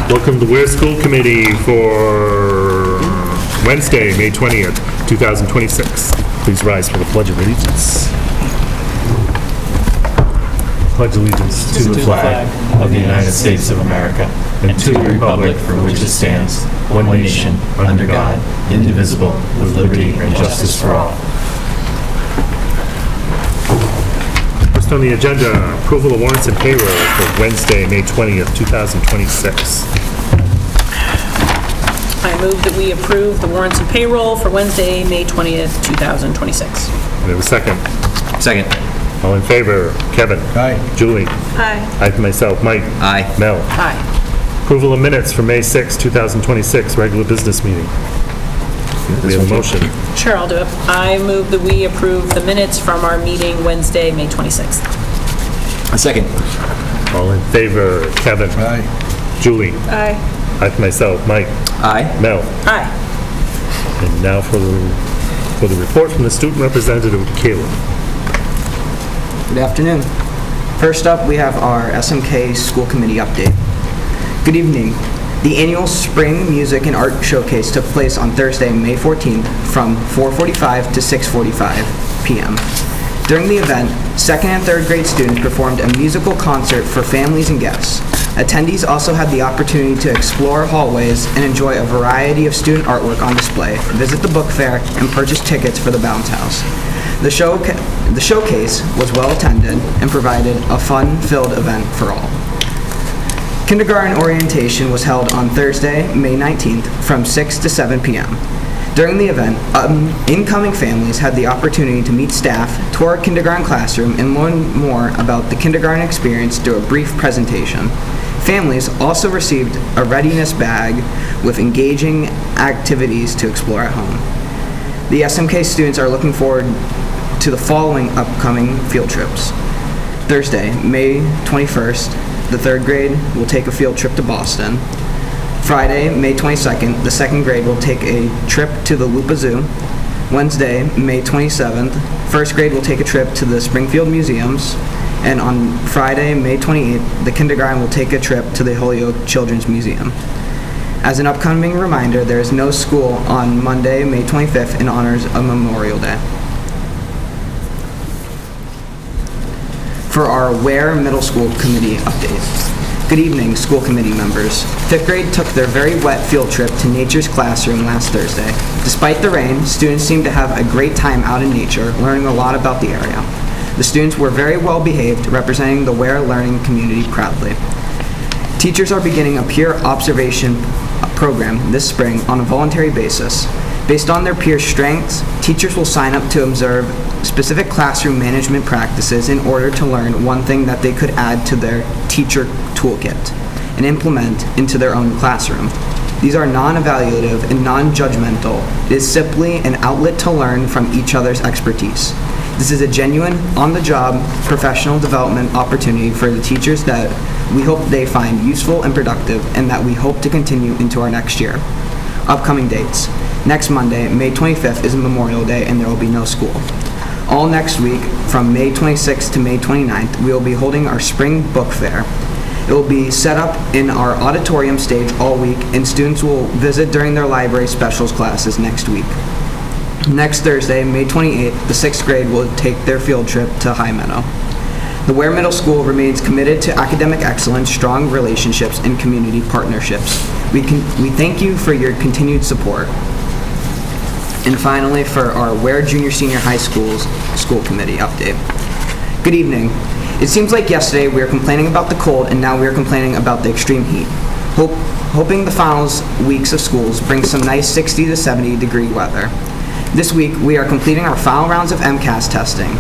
Welcome to WARE School Committee for Wednesday, May 20th, 2026. Please rise for the Pledge of Allegiance. Pledge allegiance to the flag of the United States of America and to the republic for which it stands, one nation, under God, indivisible, with liberty and justice for all. First on the agenda, approval of warrants and payroll for Wednesday, May 20th, 2026. I move that we approve the warrants and payroll for Wednesday, May 20th, 2026. Do we have a second? Second. All in favor? Kevin? Aye. Julie? Aye. I for myself. Mike? Aye. Mel? Aye. Approval of minutes for May 6, 2026, regular business meeting. We have a motion. Sure, I'll do it. I move that we approve the minutes from our meeting Wednesday, May 26th. A second. All in favor? Kevin? Aye. Julie? Aye. I for myself. Mike? Aye. Mel? Aye. And now for the report from the student representative, Caleb. Good afternoon. First up, we have our SMK School Committee update. Good evening. The annual Spring Music and Art Showcase took place on Thursday, May 14th from 4:45 to 6:45 p.m. During the event, second and third grade students performed a musical concert for families and guests. Attendees also had the opportunity to explore hallways and enjoy a variety of student artwork on display, visit the book fair, and purchase tickets for the bounce house. The showcase was well attended and provided a fun-filled event for all. Kindergarten orientation was held on Thursday, May 19th from 6 to 7 p.m. During the event, incoming families had the opportunity to meet staff, tour a kindergarten classroom, and learn more about the kindergarten experience through a brief presentation. Families also received a readiness bag with engaging activities to explore at home. The SMK students are looking forward to the following upcoming field trips. Thursday, May 21st, the third grade will take a field trip to Boston. Friday, May 22nd, the second grade will take a trip to the Lupa Zoo. Wednesday, May 27th, first grade will take a trip to the Springfield Museums. And on Friday, May 28th, the kindergarten will take a trip to the Holyoke Children's Museum. As an upcoming reminder, there is no school on Monday, May 25th in honors of Memorial Day. For our WARE Middle School Committee update. Good evening, school committee members. Fifth grade took their very wet field trip to Nature's Classroom last Thursday. Despite the rain, students seemed to have a great time out in nature, learning a lot about the area. The students were very well behaved, representing the WARE learning community proudly. Teachers are beginning a peer observation program this spring on a voluntary basis. Based on their peer strengths, teachers will sign up to observe specific classroom management practices in order to learn one thing that they could add to their teacher toolkit and implement into their own classroom. These are non-evaluative and non-judgmental. It is simply an outlet to learn from each other's expertise. This is a genuine, on-the-job, professional development opportunity for the teachers that we hope they find useful and productive, and that we hope to continue into our next year. Upcoming dates. Next Monday, May 25th is Memorial Day, and there will be no school. All next week, from May 26th to May 29th, we will be holding our spring book fair. It will be set up in our auditorium stage all week, and students will visit during their library specials classes next week. Next Thursday, May 28th, the 6th grade will take their field trip to High Meadow. The WARE Middle School remains committed to academic excellence, strong relationships, and community partnerships. We thank you for your continued support. And finally, for our WARE Junior Senior High School Committee update. Good evening. It seems like yesterday we were complaining about the cold, and now we are complaining about the extreme heat. Hoping the finals weeks of schools bring some nice 60 to 70 degree weather. This week, we are completing our final rounds of MCAS testing.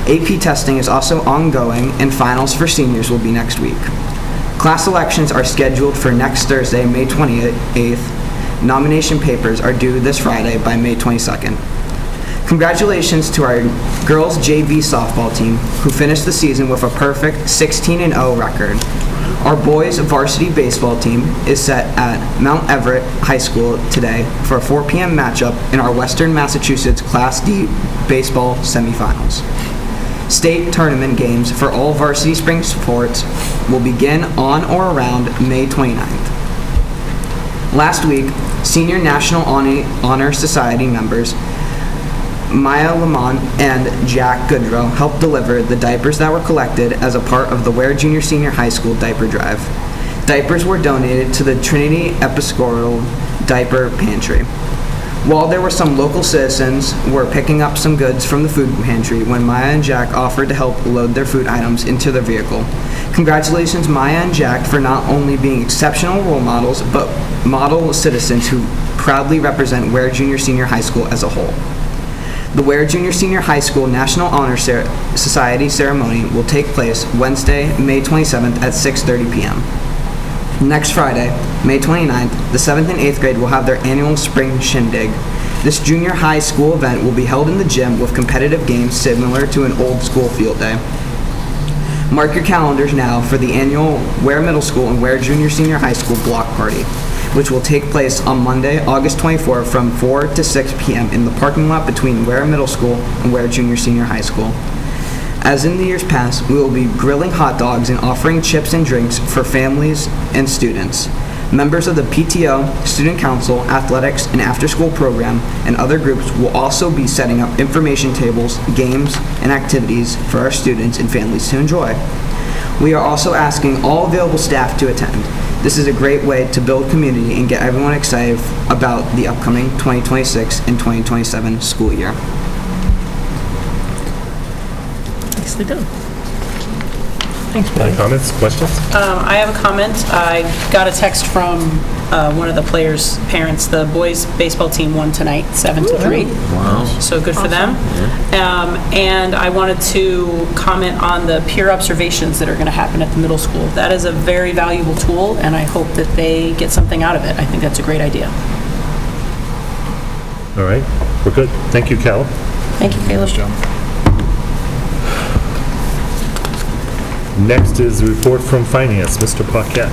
AP testing is also ongoing, and finals for seniors will be next week. Class elections are scheduled for next Thursday, May 28th. Nomination papers are due this Friday by May 22nd. Congratulations to our girls JV softball team, who finished the season with a perfect 16-0 record. Our boys varsity baseball team is set at Mount Everett High School today for a 4 p.m. matchup in our Western Massachusetts Class D baseball semifinals. State tournament games for all varsity spring sports will begin on or around May 29th. Last week, Senior National Honor Society members Maya Lamont and Jack Goodrow helped deliver the diapers that were collected as a part of the WARE Junior Senior High School diaper drive. Diapers were donated to the Trinity Episcopal Diaper Pantry. While there were some local citizens were picking up some goods from the food pantry when Maya and Jack offered to help load their food items into their vehicle. Congratulations, Maya and Jack, for not only being exceptional role models, but model citizens who proudly represent WARE Junior Senior High School as a whole. The WARE Junior Senior High School National Honor Society ceremony will take place Wednesday, May 27th at 6:30 p.m. Next Friday, May 29th, the 7th and 8th grade will have their annual spring shindig. This junior high school event will be held in the gym with competitive games similar to an old school field day. Mark your calendars now for the annual WARE Middle School and WARE Junior Senior High School block party, which will take place on Monday, August 24th from 4 to 6 p.m. in the parking lot between WARE Middle School and WARE Junior Senior High School. As in the years past, we will be grilling hot dogs and offering chips and drinks for families and students. Members of the PTO, Student Council, Athletics, and After-School Program, and other groups will also be setting up information tables, games, and activities for our students and families to enjoy. We are also asking all available staff to attend. This is a great way to build community and get everyone excited about the upcoming 2026 and 2027 school year. Nicely done. Thanks, Any Billy. comments, questions? I have a comment. I got a text from one of the players' parents. The boys' baseball team won tonight, 7-3. Wow. So good for them. And I wanted to comment on the peer observations that are going to happen at the middle school. That is a very valuable tool, and I hope that they get something out of it. I think that's a great idea. All right, we're good. Thank you, Cal. Thank you, Caleb. Next is the report from Finance, Mr. Paquette.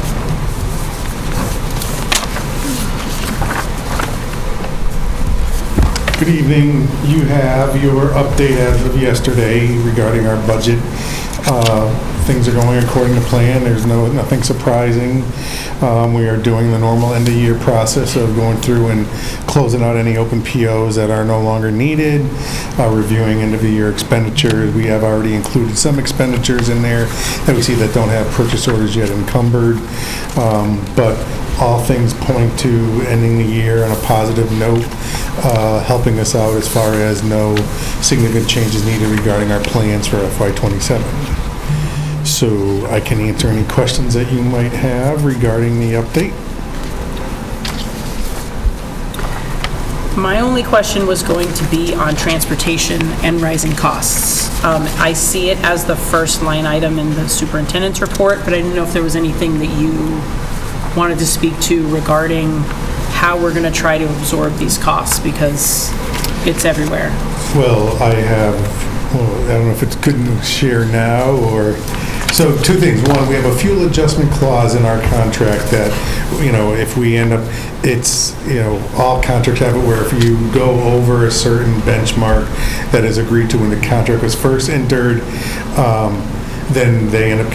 Good evening. You have your update as of yesterday regarding our budget. Things are going according to plan. There's nothing surprising. We are doing the normal end-of-year process of going through and closing out any open POs that are no longer needed, reviewing end-of-the-year expenditures. We have already included some expenditures in there that we see that don't have purchase orders yet encumbered, but all things point to ending the year on a positive note, helping us out as far as no significant changes needed regarding our plans for FY27. So I can answer any questions that you might have regarding the update. My only question was going to be on transportation and rising costs. I see it as the first line item in the superintendent's report, but I didn't know if there was anything that you wanted to speak to regarding how we're going to try to absorb these costs, because it's everywhere. Well, I don't know if it's good to share now or... So two things. One, we have a fuel adjustment clause in our contract that, if we end up, it's, all contracts have it where if you go over a certain benchmark that is agreed to when the contract was first entered, then they end up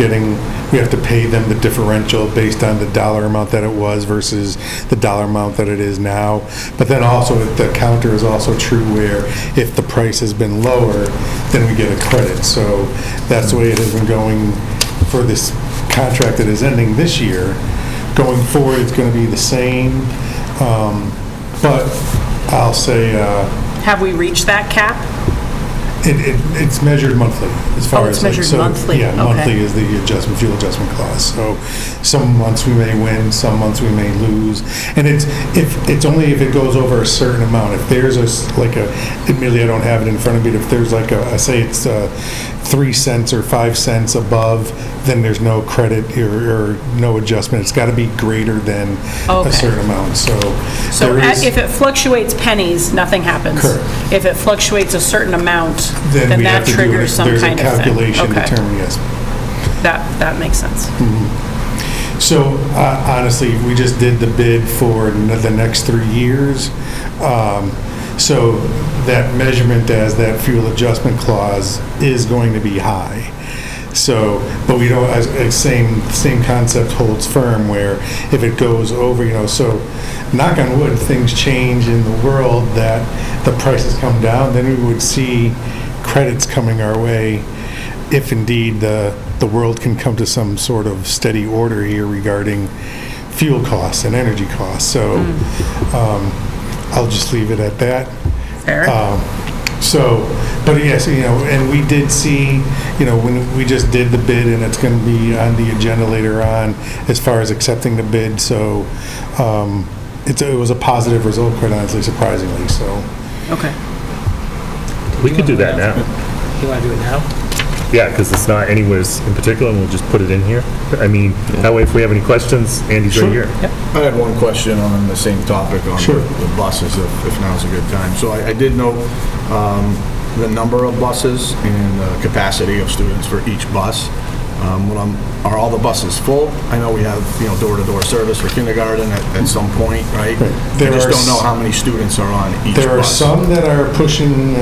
we have to pay them the differential based on the dollar amount that it was versus the dollar amount that it is now. But then also the counter is also true where if the price has been lower, then we get a credit. So that's the way it has been going for this contract that is ending this year. Going forward, it's going to be the same. But I'll say... Have we reached that cap? It's measured monthly as far as... it's measured monthly. Yeah, Okay. monthly is the fuel adjustment clause. So some months we may win, some months we may lose. And it's only if it goes over a certain amount. If there's admittedly I don't have it in front of me, but if there's say it's 3 cents or 5 cents above, then there's no credit or no adjustment. It's got to be greater than a certain amount. So if it fluctuates pennies, nothing happens. Correct. If it fluctuates a certain amount, then we that have to triggers some there's kind a of thing. calculation Okay. determined, yes. That makes sense. So honestly, we just did the bid for the next 3 years. So that measurement as that fuel adjustment clause is going to be high. So, but we don't, same concept holds firm where if it goes over, so knock on wood, things change in the world that the prices come down, then we would see credits coming our way if indeed the world can come to some sort of steady order here regarding fuel costs and energy costs. So I'll just leave it at that. Fair. But yes, and we did see, when we just did the bid, and it's going to be on the agenda later on as far as accepting the bid. So it was a positive result, quite honestly, surprisingly. So. Okay. We could do that now. You want to do it now? Yeah, because it's not anywhere in particular, and we'll just put it in here. I mean, that way if we have any questions, Andy's right here. I had one question on the same topic on the buses, if now's a good time. So I did note the number of buses and the capacity of students for each bus. Are all the buses full? I know we have, door-to-door service for kindergarten at some point, right? I just don't know how many students are on each bus. There are some that are pushing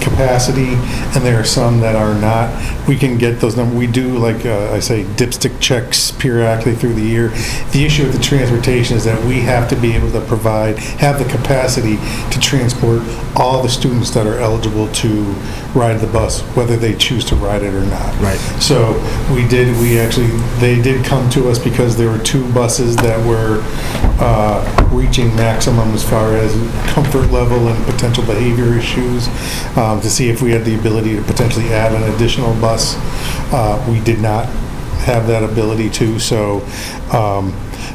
capacity, and there are some that are not. We can get those numbers. We do, like I say, dipstick checks periodically through the year. The issue with the transportation is that we have to be able to have the capacity to transport all the students that are eligible to ride the bus, whether they choose to ride it or not. Right. So they did come to us because there were 2 buses that were reaching maximum as far as comfort level and potential behavior issues, to see if we had the ability to potentially add an additional bus. We did not have that ability to, so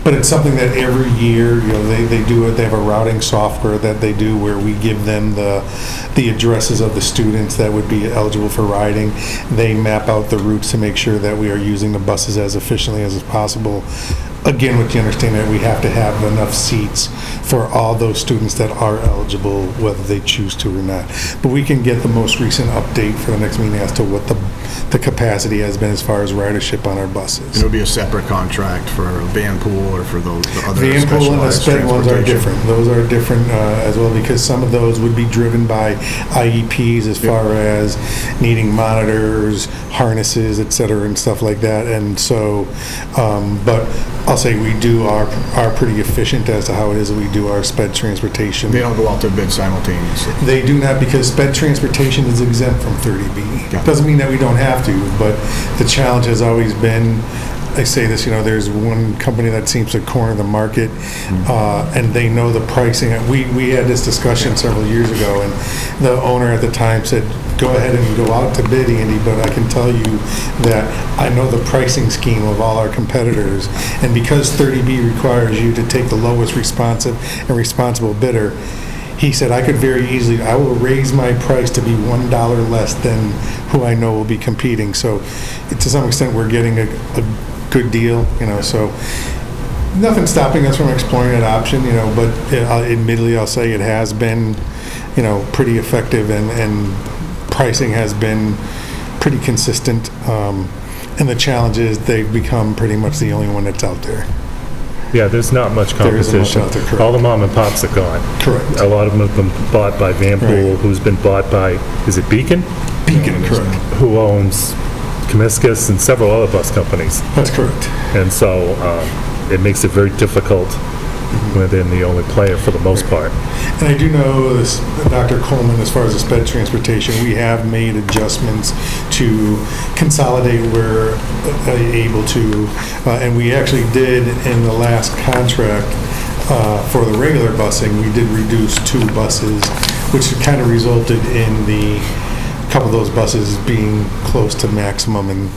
but it's something that every year, they do it. They have a routing software that they do where we give them the addresses of the students that would be eligible for riding. They map out the routes to make sure that we are using the buses as efficiently as possible. Again, with the understanding that we have to have enough seats for all those students that are eligible, whether they choose to or not. But we can get the most recent update for the next meeting as to what the capacity has been as far as ridership on our buses. It would be a separate contract for a van pool or for the other Van pool and the specialized sped ones are transportation. different. Those are different as well, because some of those would be driven by IEPs as far as needing monitors, harnesses, et cetera, and stuff like that. And so, but I'll say we are pretty efficient as to how it is that we do our sped transportation. They don't go out to bid simultaneously. They do not, because sped transportation is exempt from 30B. Got it. Doesn't mean that we don't have to, but the challenge has always been, I say this, there's one company that seems to corner the market, and they know the pricing. We had this discussion several years ago, and the owner at the time said, go ahead and go out to bid, Andy, but I can tell you that I know the pricing scheme of all our competitors, and because 30B requires you to take the lowest responsive and responsible bidder, he said, I could very easily, I will raise my price to be $1 less than who I know will be competing. So to some extent, we're getting a good deal, so nothing stopping us from exploring that option, but admittedly, I'll say it has been, pretty effective, and pricing has been pretty consistent. And the challenge is they've become pretty much the only one that's out there. Yeah, there's not much There isn't much competition. out there, correct. All the mom and pops are gone. Correct. A lot of them have been bought by Vanpool, Right. who's been bought by, is it Beacon? Beacon, correct. Who owns Comiscus and several other bus companies. That's correct. And so it makes it very difficult when they're the only player for the most part. And I do know this, Dr. Coleman, as far as the sped transportation, we have made adjustments to consolidate where able to, and we actually did in the last contract for the regular busing, we did reduce 2 buses, which kind of resulted in the couple of those buses being close to maximum and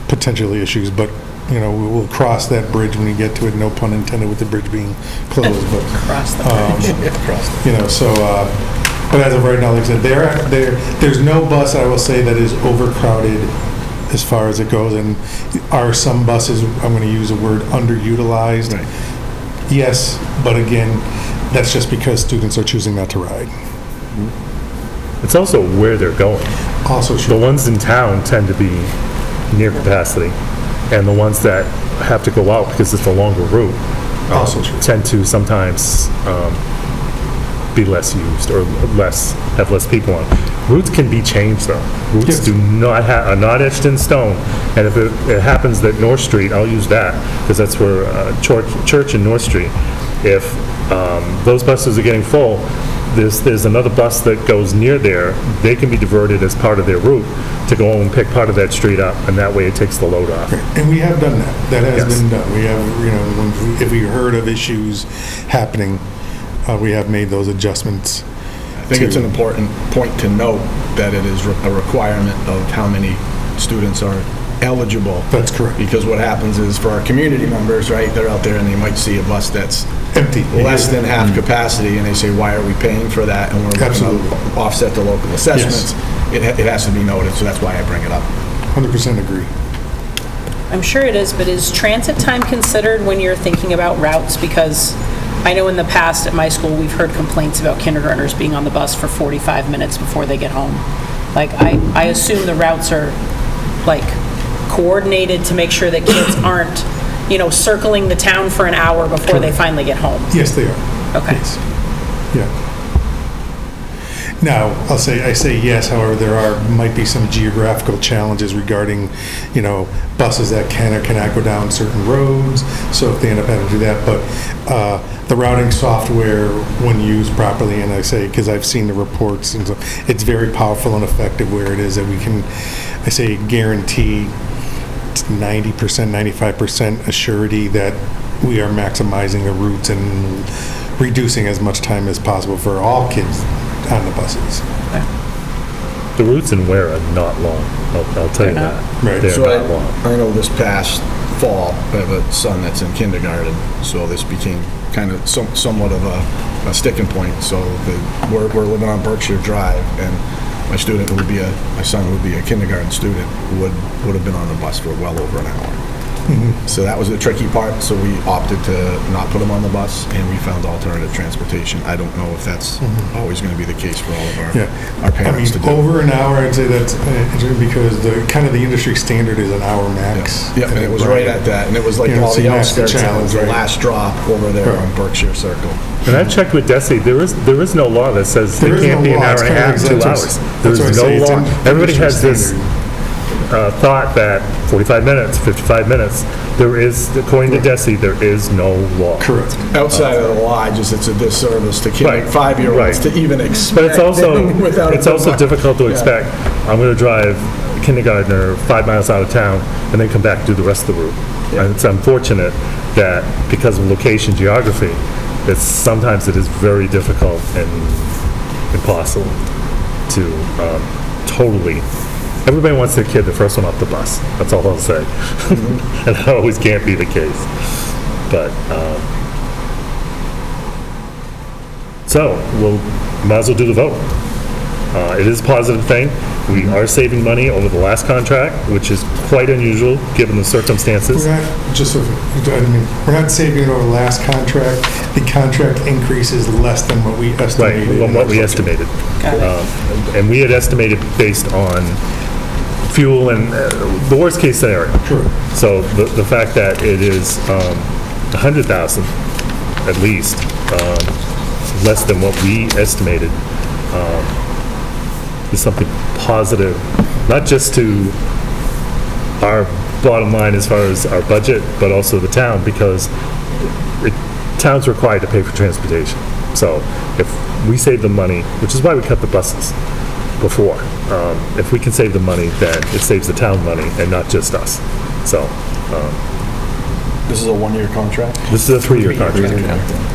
potentially issues, but we'll cross that bridge when we get to it, no pun intended with the bridge being closed, but Cross the bridge. but as of right now, like I said, there's no bus, I will say, that is overcrowded as far as it goes, and are some buses, I'm going to use the word underutilized? Right. Yes, but again, that's just because students are choosing not to ride. It's also where they're going. Also The true. ones in town tend to be near capacity, and the ones that have to go out because it's a longer route Also true. tend to sometimes be less used or have less people on. Routes can be changed, though. Routes Yes. are not etched in stone. And if it happens that North Street, I'll use that, because that's where Church and North Street, if those buses are getting full, there's another bus that goes near there, they can be diverted as part of their route to go and pick part of that street up, and that way it takes the load off. And we have done that. That has Yes. been done. We have, if we heard of issues happening, we have made those adjustments. I think it's an important point to note that it is a requirement of how many students are eligible. That's correct. Because what happens is for our community members, right, they're out there and they might see a bus that's Empty. less than half capacity, and they say, why are we paying for that? And we're looking Absolutely. to offset the local assessments. It has to be noted, so that's why I bring it up. 100% agree. I'm sure it is, but is transit time considered when you're thinking about routes? Because I know in the past at my school, we've heard complaints about kindergartners being on the bus for 45 minutes before they get home. Like, I assume the routes are, like, coordinated to make sure that kids aren't, circling the town for an hour before they finally get home. Yes, they are. Okay. Yes. Yeah. Now, I say yes, however, might be some geographical challenges regarding, buses that can or cannot go down certain roads, so if they end up having to do that, but the routing software, when used properly, and I say, because I've seen the reports, and so it's very powerful and effective where it is that we can, I say, guarantee 90%, 95% assurity that we are maximizing the routes and reducing as much time as possible for all kids on the buses. The routes in WARE are not long, I'll tell you that. Right. They're So not long. I know this past fall, I have a son that's in kindergarten, so this became kind of somewhat of a sticking point. So we're living on Berkshire Drive, and my son would be a kindergarten student who would have been on the bus for well over an hour. So that was the tricky part, so we opted to not put him on the bus, and we found alternative transportation. I don't know if that's always going to be the case for all of our parents to do. Over an hour, I'd say that's because the industry standard is an hour max. Yeah, and it was right at that, and it was like all so the that's the outskirts, and it was the challenge, right? last drop over there on Berkshire Circle. And I've checked with Desi, there is no law that says There it is can't no be an law. hour It's and a kind of half, 2 exact- hours. that's There's what I no say, it's law. an Everybody industry has this standard. thought that 45 minutes, 55 minutes, there is, according to Desi, there is no law. Correct. Outside of the law, it's a disservice to Right. 5-year-olds Right. to even expect. But it's also, without a it's also device. difficult to Yeah. expect, I'm going to drive a kindergartner 5 miles out of town and then come back and do the rest of the route. And it's unfortunate that because of location geography, sometimes it is very difficult and impossible to totally, everybody wants their kid the first one off the bus. That's all I'll say. And that always can't be the case. But, so, we'll, might as well do the vote. It is a positive thing. We are saving money over the last contract, which is quite unusual, given the circumstances. We're not saving it over the last contract. The contract increase is less than what we Right, estimated. from what we estimated. Got it. And we had estimated based on fuel and the worst-case scenario. Correct. So the fact that it is 100,000 at least, less than what we estimated, is something positive, not just to our bottom line as far as our budget, but also the town, because town's required to pay for transportation. So if we save the money, which is why we cut the buses before, if we can save the money, then it saves the town money and not just us. So This is a 1-year contract? this is a 3-year contract.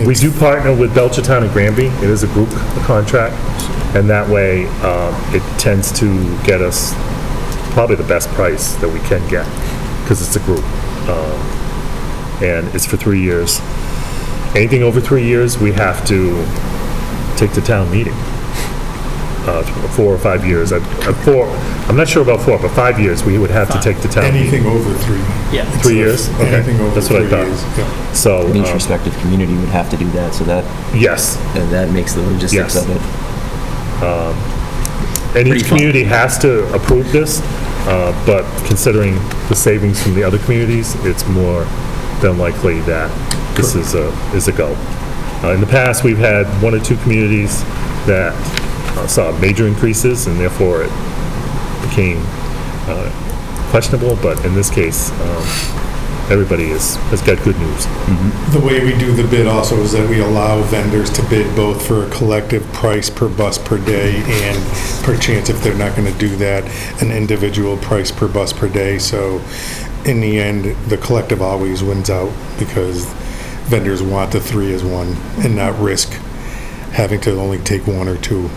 We do partner with Belchertown and Granby. It is a group contract, and that way it tends to get us probably the best price that we can get, because it's a group. And it's for 3 years. Anything over 3 years, we have to take to town meeting. 4 or 5 years. I'm not sure about 4, but 5 years we would have to take to town meeting. Anything over 3. Yeah. 3 years? Okay. Anything over That's what I 3 thought. years. Yeah. So, And each respective community would have to do that, so that yes. makes the logistics Yes. of it. And each Pretty fun. community has to approve this, but considering the savings from the other communities, it's more than likely that this is a go. In the past, we've had 1 or 2 communities that saw major increases, and therefore it became questionable, but in this case, everybody has got good news. The way we do the bid also is that we allow vendors to bid both for a collective price per bus per day and per chance, if they're not going to do that, an individual price per bus per day. So in the end, the collective always wins out because vendors want the three as one and not risk having to only take one or two.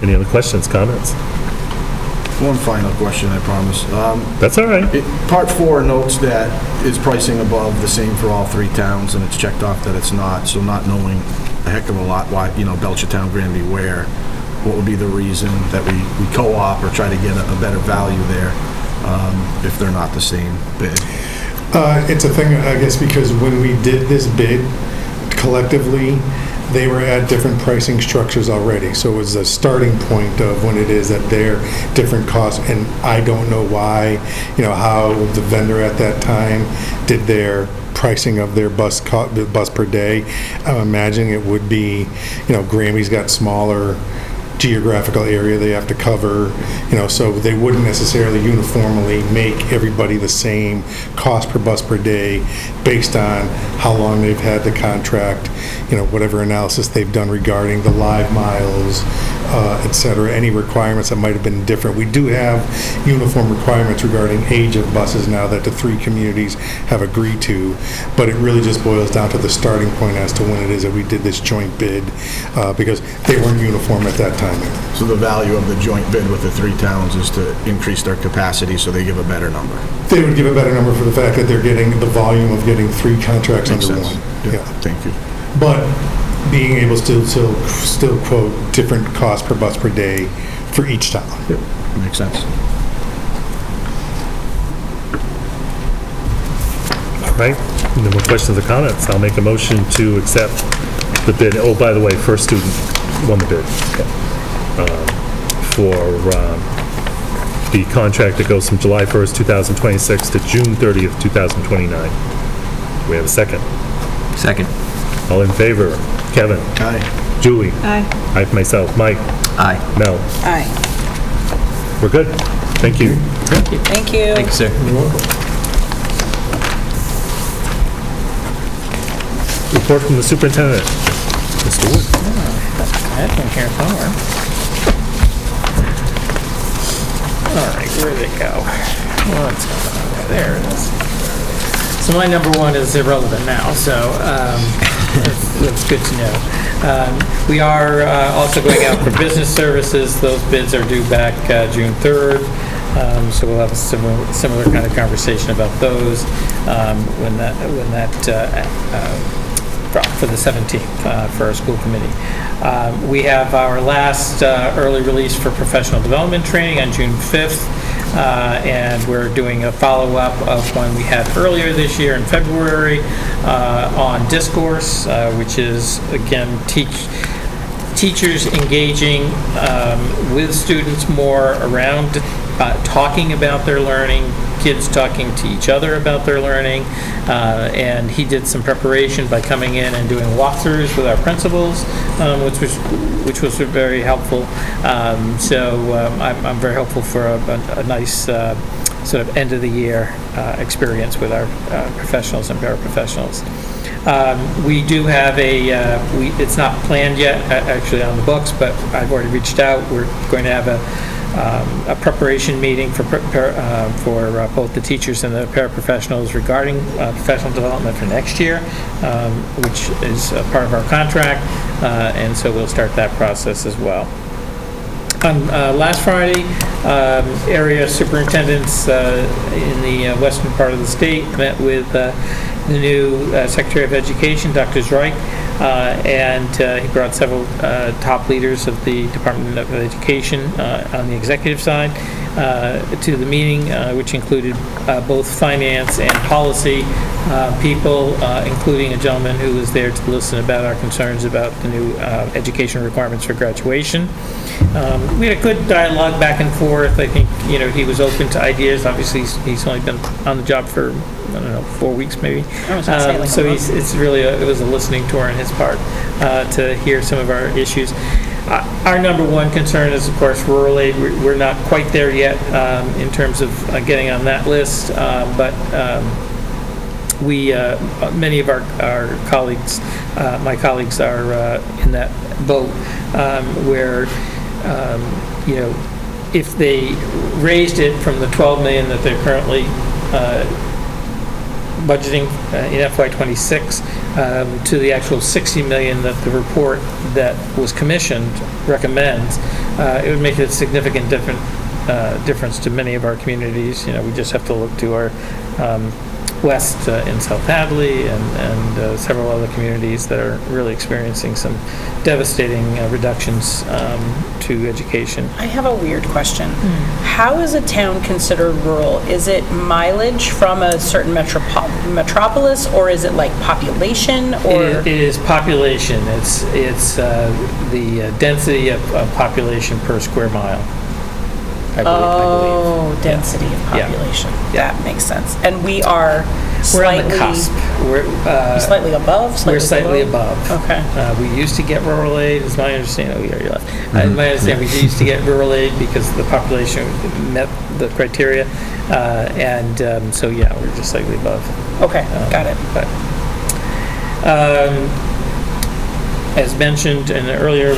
Any other questions, comments? One final question, I promise. That's all right. Part 4 notes that is pricing above the same for all 3 towns, and it's checked off that it's not, so not knowing a heck of a lot why, Belchertown, Granby, Ware, what would be the reason that we co-op or try to get a better value there if they're not the same bid? It's a thing, I guess, because when we did this bid collectively, they were at different pricing structures already. So it was a starting point of when it is at their different costs. And I don't know why, how the vendor at that time did their pricing of their bus per day. I'm imagining it would be, Granby's got smaller geographical area they have to cover, so they wouldn't necessarily uniformly make everybody the same cost per bus per day based on how long they've had the contract, whatever analysis they've done regarding the live miles, et cetera, any requirements that might have been different. We do have uniform requirements regarding age of buses now that the 3 communities have agreed to, but it really just boils down to the starting point as to when it is that we did this joint bid, because they weren't uniform at that time. So the value of the joint bid with the 3 towns is to increase their capacity so they give a better number. They would give a better number for the fact that they're getting the volume of getting 3 contracts Makes under sense. one. Yeah, thank you. But being able to still quote different costs per bus per day for each town. Makes sense. All right, no more questions or comments. I'll make a motion to accept the bid. Oh, by the way, first student won the bid for the contract that goes from July 1st, 2026 to June 30th, 2029. Do we have a second? Second. All in favor? Kevin? Aye. Julie? Aye. I myself. Mike? Aye. Mel? Aye. We're good. Thank you. Thank you. Thank you, sir. You're welcome. Report from the superintendent. Mr. Wood. I had one here somewhere. All right, where'd it go? What's going on there? There it is. So my number 1 is irrelevant now, so that's good to know. We are also going out for business services. Those bids are due back June 3rd. So we'll have a similar kind of conversation about those when that for the 17th for our school committee. We have our last early release for professional development training on June 5th, and we're doing a follow-up of one we had earlier this year in February on discourse, which is, again, teachers engaging with students more around talking about their learning, kids talking to each other about their learning, and he did some preparation by coming in and doing walkthroughs with our principals, which was very helpful. So I'm very hopeful for a nice sort of end of the year experience with our professionals and paraprofessionals. We do have it's not planned yet, actually on the books, but I've already reached out. We're going to have a preparation meeting for both the teachers and the paraprofessionals regarding professional development for next year, which is part of our contract, and so we'll start that process as well. On last Friday, area superintendents in the western part of the state met with the new Secretary of Education, Dr. Zweig, and he brought several top leaders of the Department of Education on the executive side to the meeting, which included both finance and policy people, including a gentleman who was there to listen about our concerns about the new education requirements for graduation. We had a good dialogue back and forth. I think, he was open to ideas. Obviously, he's only been on the job for I don't know, 4 weeks maybe. I was gonna say, like, So a month. it's really, it was a listening tour on his part to hear some of our issues. Our number one concern is, of course, rural aid. We're not quite there yet in terms of getting on that list, but we, many of our colleagues, my colleagues are in that boat where, you know, if they raised it from the 12 million that they're currently budgeting in FY26 to the actual 60 million that the report that was commissioned recommends, it would make a significant difference to many of our communities. You know, we just have to look to our west in South Hadley and several other communities that are really experiencing some devastating reductions to education. I have a weird question. How is a town considered rural? Is it mileage from a certain metropolis, or is it like population, or? It is population. It's the density of population per square mile. I believe. Oh, density of Yeah. population. Yeah. That makes sense. And we are We're on slightly... the cusp. We're Slightly above? we're slightly below? above. Okay. We used to get rural aid, is my understanding. Oh, yeah, you left. My understanding, we used to get rural aid because the population met the criteria, and so yeah, we're just slightly above. Okay, got it. But, as mentioned in earlier,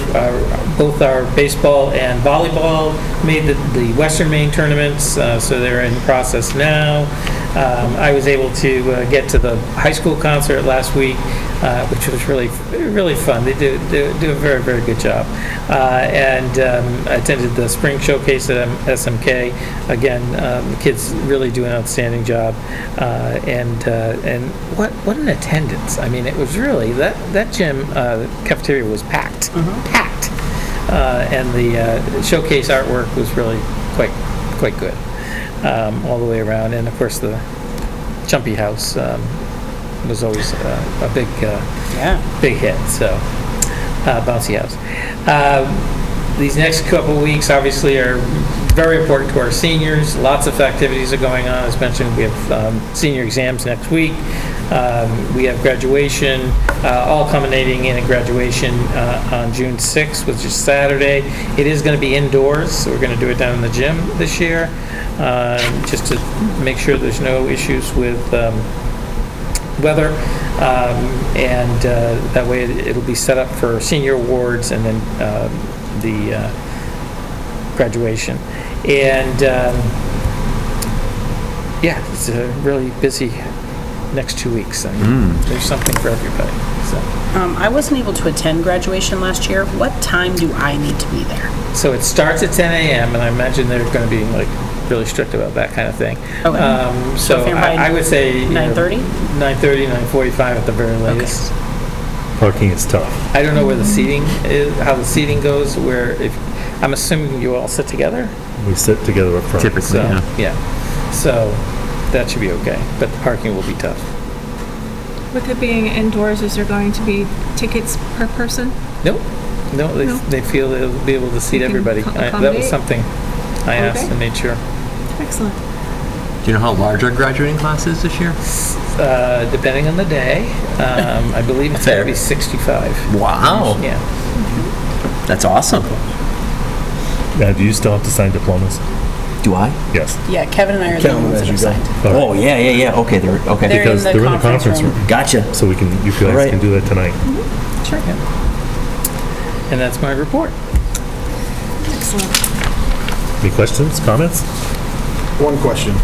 both our baseball and volleyball made the Western Maine tournaments, so they're in process now. I was able to get to the high school concert last week, which was really fun. They do a very, very good job. And I attended the spring showcase at SMK. Again, the kids really do an outstanding job. And what an attendance. I mean, it was really, that gym, cafeteria was packed. Packed. And the showcase artwork was really quite good. All the way around, and of course the Chumpy House was always a big hit. So bouncy house. These next couple of weeks obviously are very important to our seniors. Lots of activities are going on. As mentioned, we have senior exams next week. We have graduation, all culminating in a graduation on June 6th, which is Saturday. It is going to be indoors, so we're going to do it down in the gym this year, just to make sure there's no issues with weather, and that way it'll be set up for senior awards and then the graduation. And yeah, it's a really busy next 2 weeks. I mean, there's something for everybody. So. I wasn't able to attend graduation last year. What time do I need to be there? So it starts at 10 a.m. and I imagine they're going to be like really strict about that kind of thing. Okay. So if you're by I would say 9:30? 9:30, 9:45 at the very latest. Parking is tough. I don't know where the seating is, how the seating goes. Where if I'm assuming you all sit together. We sit together up front. Typically, So yeah. yeah. So that should be okay, but the parking will be tough. With it being indoors, is there going to be tickets per person? Nope. No, No? they feel they'll be able to seat They can everybody. That was accommodate? something I asked Okay. and made sure. Excellent. Do you know how large our graduating class is this year? Depending on the day, I believe it's going to be 65. Wow. Yeah. That's awesome. Do you still have to sign diplomas? Do I? Yes. Yeah, Kevin and I are the Count ones as that you have go. signed. Oh, yeah. Okay, okay. They're Because in the they're in the conference conference room. Gotcha. So you guys All right. can do that tonight. Sure. And that's my report. Excellent. Any questions, comments? One question.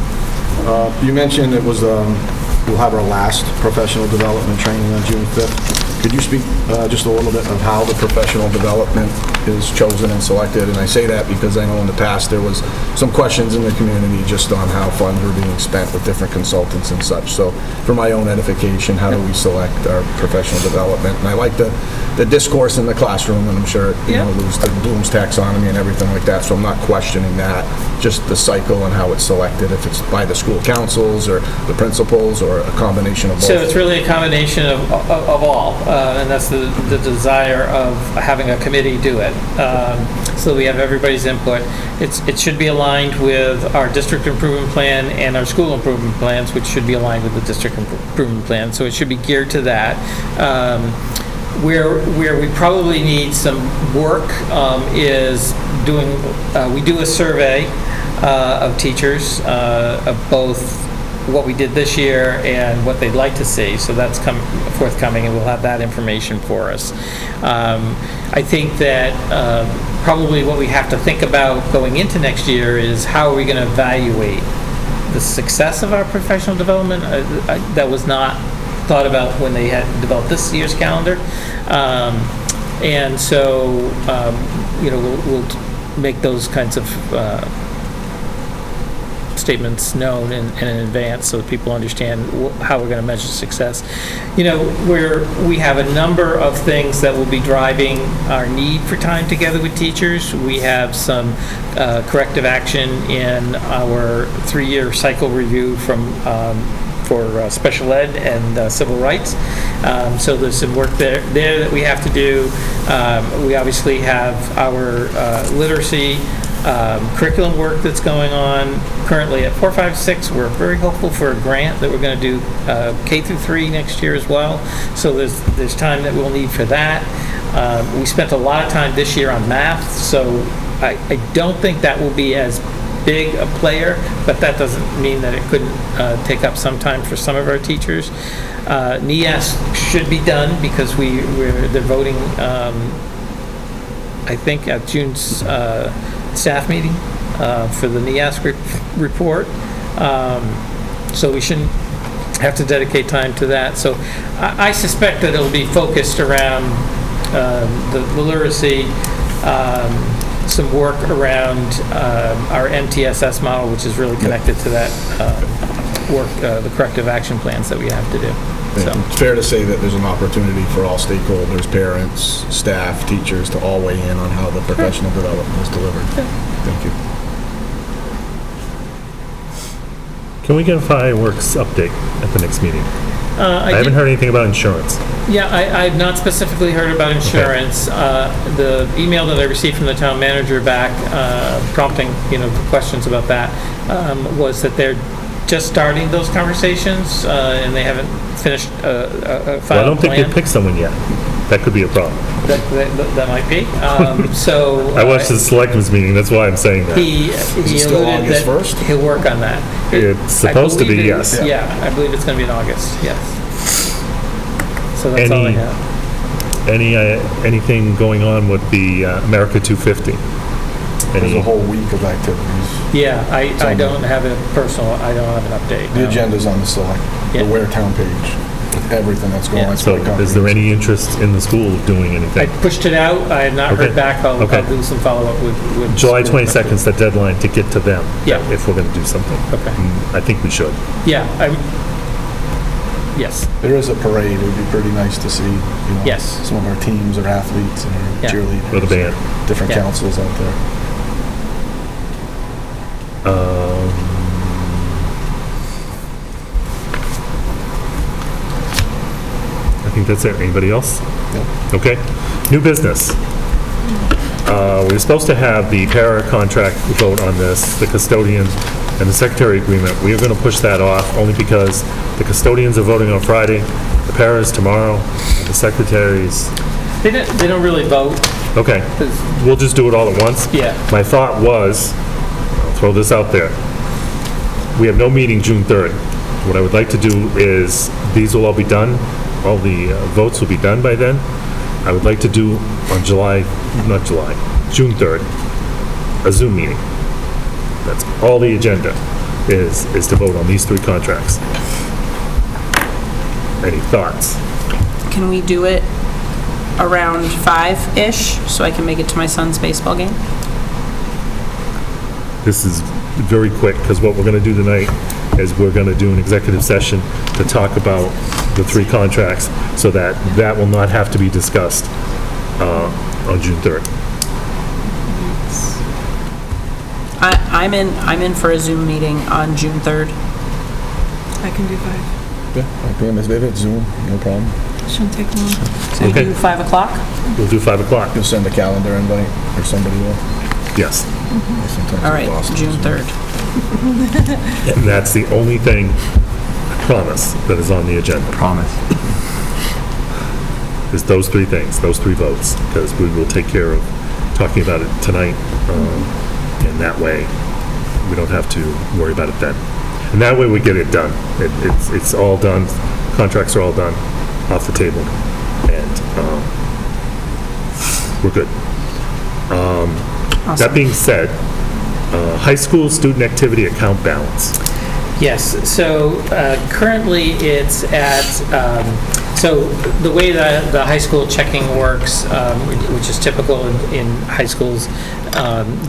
You mentioned it was, we'll have our last professional development training on June 5th. Could you speak just a little bit of how the professional development is chosen and selected? And I say that because I know in the past there was some questions in the community just on how funds were being spent with different consultants and such. So for my own edification, how do we select our professional development? And I like the discourse in the classroom, and I'm sure you know Bloom's taxonomy and everything like that, so I'm not questioning that. Just the cycle and how it's selected, if it's by the school councils or the principals or a combination of both. So it's really a combination of all, and that's the desire of having a committee do it. it, so we have everybody's input. It should be aligned with our district improvement plan and our school improvement plans, which should be aligned with the district improvement plan, so it should be geared to that. Where we probably need some work is we do a survey of teachers of both what we did this year and what they'd like to see, so that's forthcoming, and we'll have that information for us. I think that probably what we have to think about going into next year is how are we going to evaluate the success of our professional development. That was not thought about when they had developed this year's calendar. And so, we'll make those kinds of statements known in advance so that people understand how we're going to measure success. We have a number of things that will be driving our need for time together with teachers. We have some corrective action in our 3-year cycle review for special ed and civil rights. So there's some work there that we have to do. We obviously have our literacy curriculum work that's going on currently at 4, 5, 6. We're very hopeful for a grant that we're going to do K through 3 next year as well. So there's time that we'll need for that. We spent a lot of time this year on math, so I don't think that will be as big a player, but that doesn't mean that it couldn't take up some time for some of our teachers. NEAS should be done because they're voting, I think, at June's staff meeting for the NEAS report. So we shouldn't have to dedicate time to that. So I suspect that it'll be focused around the literacy, some work around our MTSS model, which is really connected to that work, the corrective action plans that we have to do. So. It's fair to say that there's an opportunity for all stakeholders, parents, staff, teachers to all weigh in on how the professional development is delivered. Thank you. Can we get a fireworks update at the next meeting? I haven't heard anything about insurance. Yeah, I've not specifically heard about insurance. Okay. The email that I received from the town manager back prompting, questions about that was that they're just starting those conversations and they haven't finished a final plan. I don't think they've picked someone yet. That could be a problem. That might be. So I watched the selectmen's meeting. That's why I'm saying that. He still alluded August that 1st? he'll work on that. It's supposed to be, yes. Yeah, I believe it's going to be in August. Yes. So that's all I have. Anything going on with the America 250? There's a whole week of activities. Yeah, I don't have an update. The agenda's on the WARE town page. Everything that's going on. So is there any interest in the school doing anything? I pushed it out. I have not heard back. I'll do some follow-up with July 22nd is the deadline to get to them. Yeah. If we're going to do something. Okay. I think we should. Yeah. Yes. There is a parade. It would be pretty nice to see, yes, some of our teams or athletes and our cheerleaders. Or the band. Different councils out there. I think that's it. Anybody else? No. Okay. New business. We were supposed to have the para contract vote on this, the custodian and the secretary agreement. We are going to push that off only because the custodians are voting on Friday, the paras tomorrow, and the secretaries. They don't really vote. Okay. We'll just do it all at once? Yeah. My thought was, I'll throw this out there. We have no meeting June 3rd. What I would like to do is, these will all be done, all the votes will be done by then. I would like to do on June 3rd, a Zoom meeting. That's all the agenda is to vote on these 3 contracts. Any thoughts? Can we do it around 5-ish so I can make it to my son's baseball game? This is very quick, because what we're going to do tonight is we're going to do an executive session to talk about the 3 contracts, so that will not have to be discussed on June 3rd. I'm in for a Zoom meeting on June 3rd. I can do 5. Yeah, 5 p.m. If it's Zoom, no problem. Shouldn't take long. So we Okay. do 5 o'clock? We'll do 5 o'clock. You'll send a calendar invite, or somebody will. Yes. Sometimes All the right, bosses June do. 3rd. And that's the only thing, I promise, that is on the agenda, Promise. is those 3 things, those 3 votes, because we will take care of talking about it tonight, and that way, we don't have to worry about it then. And that way, we get it done. It's all done, contracts are all done, off the table, and we're good. That being said, high school student activity account balance. Yes, so currently it's at, so the way the high school checking works, which is typical in high schools,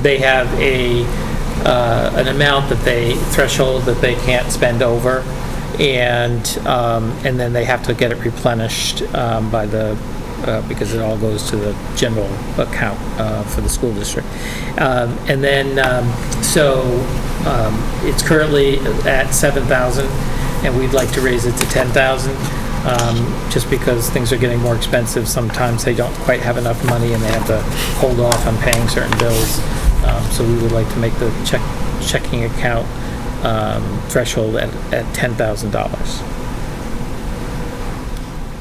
they have an amount threshold that they can't spend over, and then they have to get it replenished by because it all goes to the general account for the school district. And then, it's currently at 7,000, and we'd like to raise it to 10,000, just because things are getting more expensive. Sometimes they don't quite have enough money, and they have to hold off on paying certain bills. So we would like to make the checking account threshold at $10,000.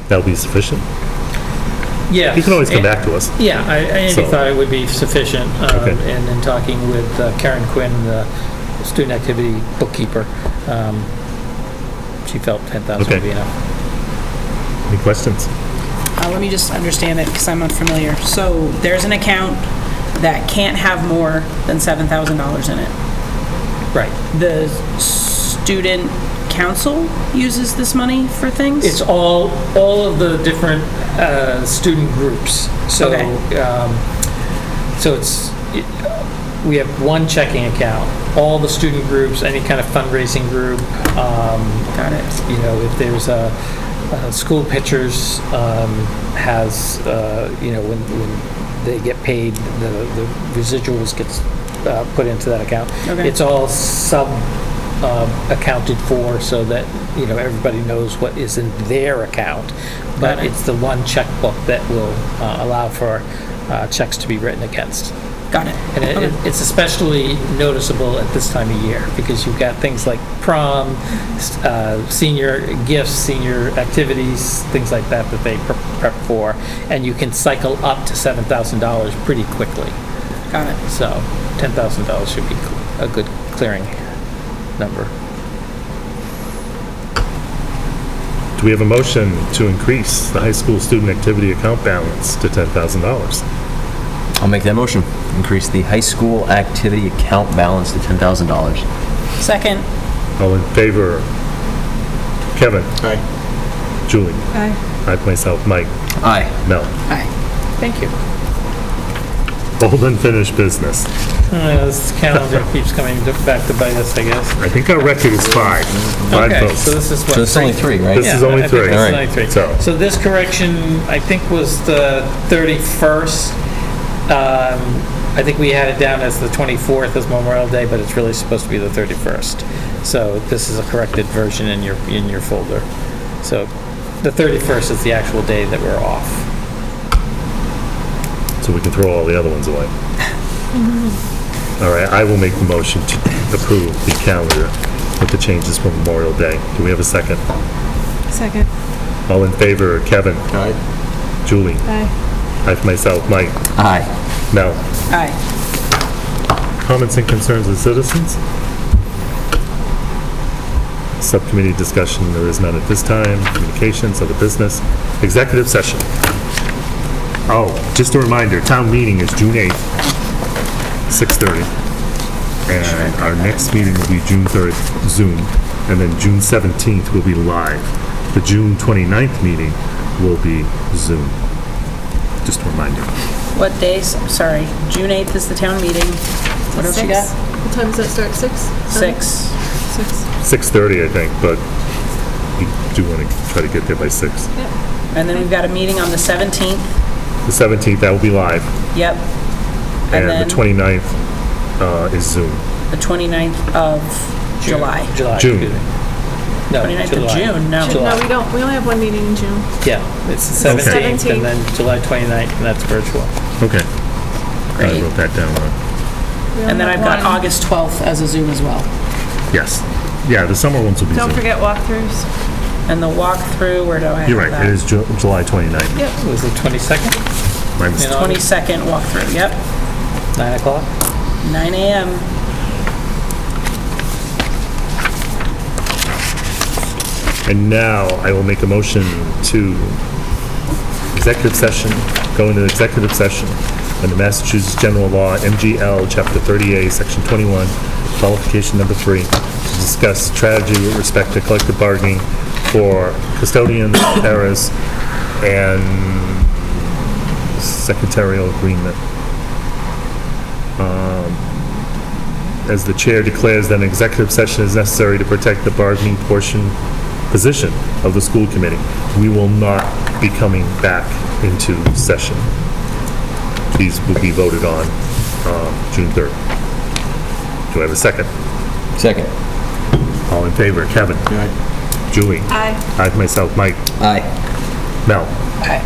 That'll be sufficient? Yeah. You can always come back to us. Yeah, I So- thought it would be sufficient. Okay. And in talking with Karen Quinn, the student activity bookkeeper, she felt 10,000 would be Okay. enough. Any questions? Let me just understand it, because I'm unfamiliar. So there's an account that can't have more than $7,000 in it. Right. The student council uses this money for things? It's all of the different student groups. So, Okay. We have one checking account. All the student groups, any kind of fundraising group. Got it. You know, if there's school pictures has, when they get paid, the residuals gets put into that account. Okay. It's all accounted for so that, everybody knows what is in their account. But Got it. it's the one checkbook that will allow for checks to be written against. Got it. And Okay. it's especially noticeable at this time of year, because you've got things like prom, senior gifts, senior activities, things like that they prep for, and you can cycle up to $7,000 pretty quickly. Got it. So $10,000 should be a good clearing number. Do we have a motion to increase the high school student activity account balance to $10,000? I'll make that motion. Increase the high school activity account balance to $10,000. Second. All in favor? Kevin? Aye. Julie? Aye. I myself, Mike? Aye. Mel? Aye. Thank you. Old unfinished business. This calendar keeps coming back to bite us, I guess. I think our record is 5. 5 Okay, votes. so this is what? So it's only 3, right? This is only I think 3. it's All right. only 3. So- So this correction, I think, was the 31st. I think we had it down as the 24th as Memorial Day, but it's really supposed to be the 31st. So this is a corrected version in your folder. So the 31st is the actual day that we're off. So we can throw all the other ones away. All right, I will make the motion to approve the calendar with the changes for Memorial Day. Do we have a second? Second. All in favor? Kevin? Aye. Julie? Aye. I for myself, Mike? Aye. Mel? Aye. Comments and concerns of citizens? Subcommittee discussion, there is none at this time. Communications, other business. Executive session. Oh, just a reminder, town meeting is June 8th, 6:30. And our next meeting will be June 3rd, Zoom. And then June 17th will be live. The June 29th meeting will be Zoom. Just a reminder. What days? Sorry, June 8th is the town meeting. What else you got? What time does that start? 6? 6. 6:30, I think, but you do want to try to get there by 6. And then we've got a meeting on the 17th. The 17th, that will be live. Yep. And then the 29th is Zoom. the 29th of July. July. June. Excuse me. No, 29th of July. June, no. July. No, we don't, we only have one meeting in June. Yeah, it's the 17th, 17th. and then July 29th, and that's virtual. Okay. Great. I wrote that down wrong. We only And then have I've got one. August 12th as a Zoom as well. Yes. Yeah, the summer ones will be Don't Zoom. forget walkthroughs. And the walkthrough, where do I have that? You're right, it is July 29th. Yep. Was it 22nd? My mistake. 22nd walkthrough, yep, 9 o'clock? 9 AM. And now I will make a motion to executive session, go into executive session under Massachusetts General Law, MGL, Chapter 30A, Section 21, qualification number 3, to discuss strategy with respect to collective bargaining for custodians, paras, and secretarial agreement. As the chair declares that an executive session is necessary to protect the bargaining position of the school committee, we will not be coming back into session. These will be voted on June 3rd. Do I have a second? Second. All in favor? Kevin? Julie? Aye. I myself, Mike? Aye. Mel? Okay.